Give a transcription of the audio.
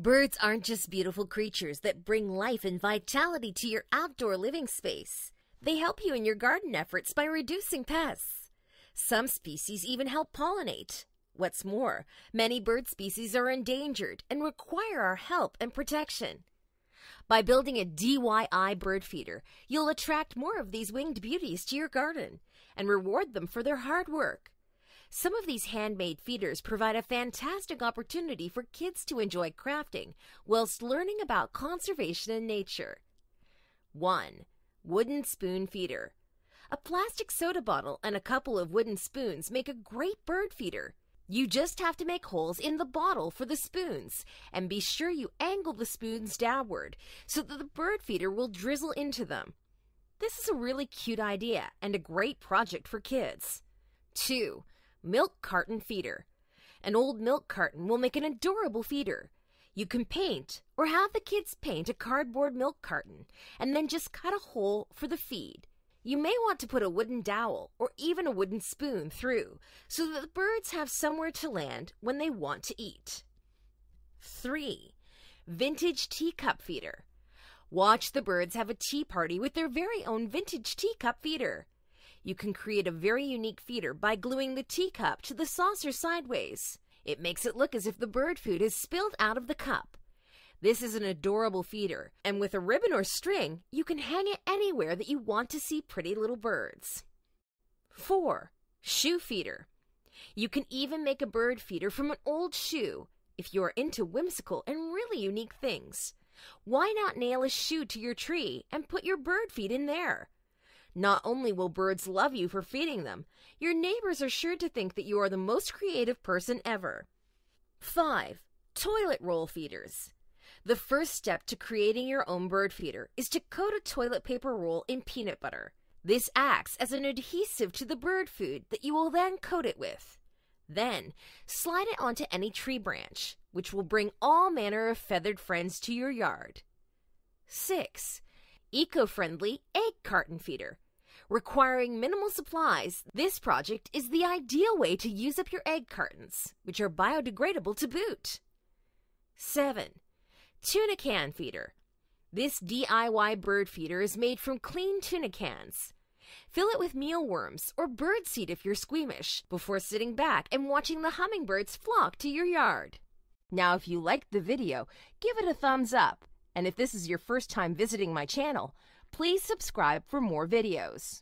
Birds aren't just beautiful creatures that bring life and vitality to your outdoor living space. They help you in your garden efforts by reducing pests. Some species even help pollinate. What's more, many bird species are endangered and require our help and protection. By building a DIY bird feeder, you'll attract more of these winged beauties to your garden and reward them for their hard work. Some of these handmade feeders provide a fantastic opportunity for kids to enjoy crafting whilst learning about conservation and nature. 1. Wooden spoon feeder. A plastic soda bottle and a couple of wooden spoons make a great bird feeder. You just have to make holes in the bottle for the spoons and be sure you angle the spoons downward so that the bird feeder will drizzle into them. This is a really cute idea and a great project for kids. 2. Milk carton feeder. An old milk carton will make an adorable feeder. You can paint or have the kids paint a cardboard milk carton and then just cut a hole for the feed. You may want to put a wooden dowel or even a wooden spoon through so that the birds have somewhere to land when they want to eat. 3. Vintage teacup feeder. Watch the birds have a tea party with their very own vintage teacup feeder. You can create a very unique feeder by gluing the teacup to the saucer sideways. It makes it look as if the bird food is spilled out of the cup. This is an adorable feeder, and with a ribbon or string, you can hang it anywhere that you want to see pretty little birds. 4. Shoe feeder. You can even make a bird feeder from an old shoe if you are into whimsical and really unique things. Why not nail a shoe to your tree and put your bird feed in there? Not only will birds love you for feeding them, your neighbors are sure to think that you are the most creative person ever. 5. Toilet roll feeders. The first step to creating your own bird feeder is to coat a toilet paper roll in peanut butter. This acts as an adhesive to the bird food that you will then coat it with. Then, slide it onto any tree branch, which will bring all manner of feathered friends to your yard. 6. Eco-friendly egg carton feeder. Requiring minimal supplies, this project is the ideal way to use up your egg cartons, which are biodegradable to boot. 7. Tuna Can Feeder. This DIY bird feeder is made from clean tuna cans. Fill it with mealworms or birdseed if you're squeamish before sitting back and watching the hummingbirds flock to your yard. Now, if you liked the video, give it a thumbs up. And if this is your first time visiting my channel, please subscribe for more videos.